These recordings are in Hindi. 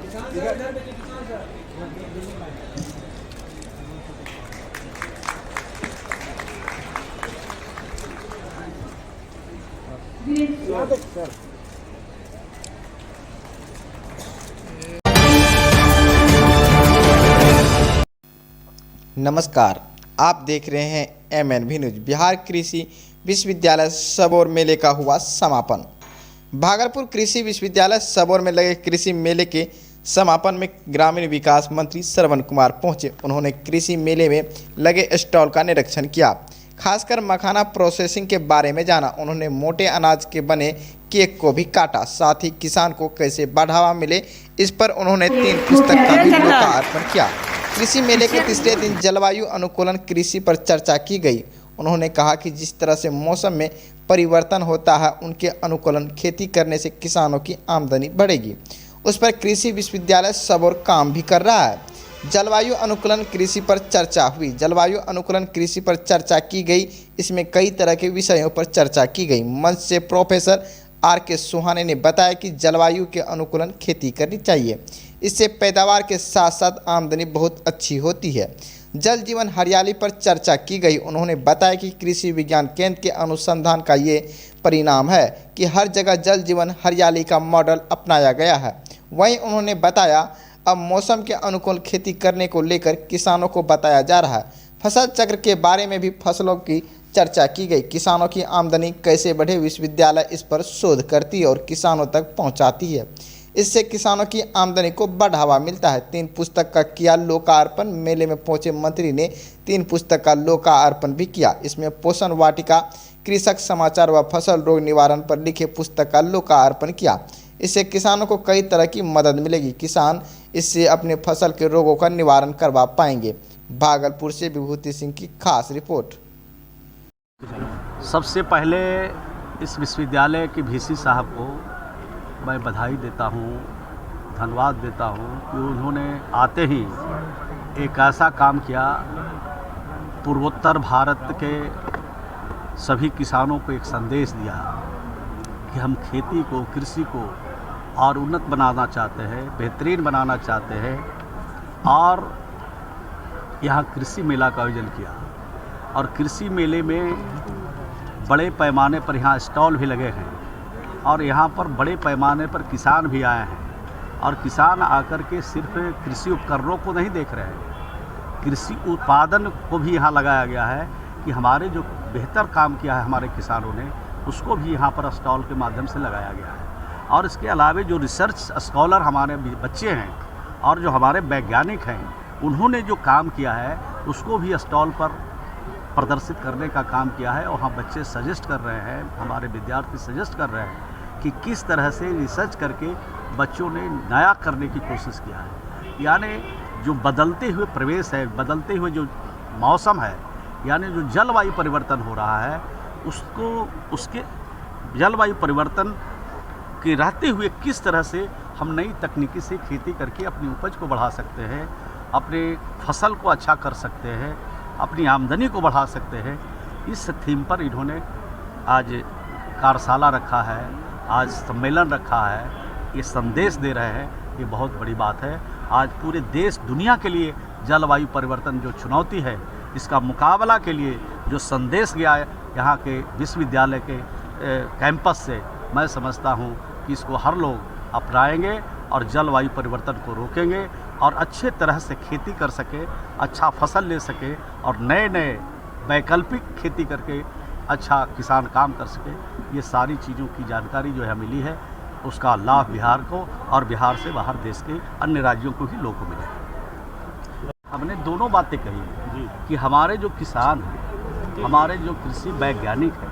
नमस्कार, आप देख रहे हैं MNV न्यूज। बिहार कृषि विश्वविद्यालय सबौर मेले का हुआ समापन। भागलपुर कृषि विश्वविद्यालय सबौर में लगे कृषि मेले के समापन में ग्रामीण विकास मंत्री श्रवण कुमार पहुंचे। उन्होंने कृषि मेले में लगे स्टॉल का निरीक्षण किया, खासकर मखाना प्रोसेसिंग के बारे में जाना। उन्होंने मोटे अनाज के बने केक को भी काटा, साथ ही किसान को कैसे बढ़ावा मिले इस पर उन्होंने 3 पुस्तक का भी लोकार्पण किया। कृषि मेले के तीसरे दिन जलवायु अनुकूलन कृषि पर चर्चा की गई। उन्होंने कहा कि जिस तरह से मौसम में परिवर्तन होता है, उनके अनुकूलन खेती करने से किसानों की आमदनी बढ़ेगी। उस पर कृषि विश्वविद्यालय सबौर काम भी कर रहा है। जलवायु अनुकूलन कृषि पर चर्चा हुई। जलवायु अनुकूलन कृषि पर चर्चा की गई। इसमें कई तरह के विषयों पर चर्चा की गई। मंच से प्रोफेसर RK सुहाने ने बताया कि जलवायु के अनुकूलन खेती करनी चाहिए, इससे पैदावार के साथ साथ आमदनी बहुत अच्छी होती है। जल जीवन हरियाली पर चर्चा की गई। उन्होंने बताया कि कृषि विज्ञान केंद्र के अनुसंधान का ये परिणाम है कि हर जगह जल जीवन हरियाली का मॉडल अपनाया गया है। वहीं उन्होंने बताया अब मौसम के अनुकूल खेती करने को लेकर किसानों को बताया जा रहा है। फसल चक्र के बारे में भी फसलों की चर्चा की गई। किसानों की आमदनी कैसे बढ़े, विश्वविद्यालय इस पर शोध करती है और किसानों तक पहुंचाती है। इससे किसानों की आमदनी को बढ़ावा मिलता है। 3 पुस्तक का किया लोकार्पण। मेले में पहुंचे मंत्री ने 3 पुस्तक का लोकार्पण भी किया। इसमें पोषण वाटिका, कृषक समाचार व फसल रोग निवारण पर लिखे पुस्तक का लोकार्पण किया। इससे किसानों को कई तरह की मदद मिलेगी। किसान इससे अपने फसल के रोगों का निवारण करवा पाएंगे। भागलपुर से विभूति सिंह की खास रिपोर्ट। सबसे पहले इस विश्वविद्यालय के VC साहब को मैं बधाई देता हूँ, धन्यवाद देता हूँ कि उन्होंने आते ही एक ऐसा काम किया, पूर्वोत्तर भारत के सभी किसानों को एक संदेश दिया कि हम खेती को, कृषि को और उन्नत बनाना चाहते हैं, बेहतरीन बनाना चाहते हैं। और यहाँ कृषि मेला का आयोजन किया और कृषि मेले में बड़े पैमाने पर यहाँ स्टॉल भी लगे हैं और यहाँ पर बड़े पैमाने पर किसान भी आए हैं। और किसान आकर के सिर्फ कृषि उपकरणों को नहीं देख रहे हैं, कृषि उत्पादन को भी यहाँ लगाया गया है कि हमारे जो बेहतर काम किया है हमारे किसानों ने, उसको भी यहाँ पर स्टॉल के माध्यम से लगाया गया है। और इसके अलावा जो रिसर्च स्कॉलर हमारे बच्चे हैं और जो हमारे वैज्ञानिक हैं, उन्होंने जो काम किया है उसको भी स्टॉल पर प्रदर्शित करने का काम किया है। और हम बच्चे सजेस्ट कर रहे हैं, हमारे विद्यार्थी सजेस्ट कर रहे हैं कि किस तरह से रिसर्च करके बच्चों ने नया करने की कोशिश किया है। यानी जो बदलते हुए प्रवेश है, बदलते हुए जो मौसम है, यानी जो जलवायु परिवर्तन हो रहा है, उसके जलवायु परिवर्तन के रहते हुए किस तरह से हम नई तकनीकी से खेती करके अपनी उपज को बढ़ा सकते हैं, अपने फसल को अच्छा कर सकते हैं, अपनी आमदनी को बढ़ा सकते हैं। इस थीम पर इन्होंने आज कार्यशाला रखा है, आज सम्मेलन रखा है, ये संदेश दे रहे हैं। ये बहुत बड़ी बात है। आज पूरे देश दुनिया के लिए जलवायु परिवर्तन जो चुनौती है, इसका मुकाबला के लिए जो संदेश गया है यहाँ के विश्वविद्यालय के कैंपस से, मैं समझता हूँ कि इसको हर लोग अपनाएंगे और जलवायु परिवर्तन को रोकेंगे और अच्छे तरह से खेती कर सके, अच्छा फसल ले सके और नए नए वैकल्पिक खेती करके अच्छा किसान काम कर सके। ये सारी चीज़ों की जानकारी जो है मिली है, उसका लाभ बिहार को और बिहार से बाहर देश के अन्य राज्यों को भी लोगों को मिले। हमने दोनों बातें कही कि हमारे जो किसान हैं, हमारे जो कृषि वैज्ञानिक हैं,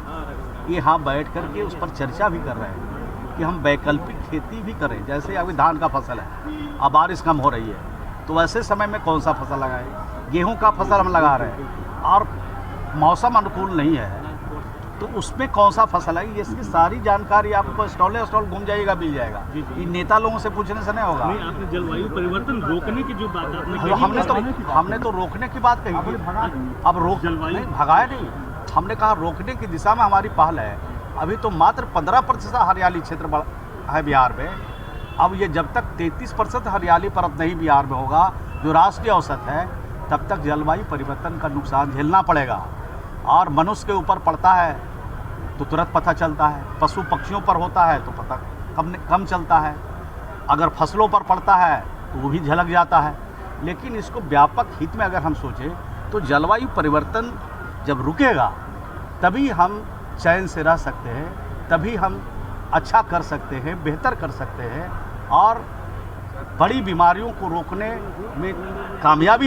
ये यहाँ बैठ कर के उस पर चर्चा भी कर रहे हैं कि हम वैकल्पिक खेती भी करें। जैसे अभी धान का फसल है, अब बारिश कम हो रही है, तो ऐसे समय में कौन सा फसल लगाएं? गेहूं का फसल हम लगा रहे हैं और मौसम अनुकूल नहीं है, तो उसमें कौन सा फसल है? इसकी सारी जानकारी आपको स्टॉल घूम जाइएगा, मिल जाएगा। ये नेता लोगों से पूछने से नहीं होगा। नहीं, आपने जलवायु परिवर्तन रोकने की जो बात आपने कही, हमने तो रोकने की बात कही। अब रोक जलवायु भगाया नहीं, हमने कहा रोकने की दिशा में हमारी पहल है। अभी तो मात्र 15% हरियाली क्षेत्र है बिहार में, अब ये जब तक 33% हरियाली परत नहीं बिहार में होगा, जो राष्ट्रीय औसत है, तब तक जलवायु परिवर्तन का नुकसान झेलना पड़ेगा। और मनुष्य के ऊपर पड़ता है तो तुरंत पता चलता है, पशु पक्षियों पर होता है तो पता कम चलता है, अगर फसलों पर पड़ता है तो वो भी झलक जाता है। लेकिन इसको व्यापक हित में अगर हम सोचें तो जलवायु परिवर्तन जब रुकेगा तभी हम चैन से रह सकते हैं, तभी हम अच्छा कर सकते हैं, बेहतर कर सकते हैं और बड़ी बीमारियों को रोकने में कामयाबी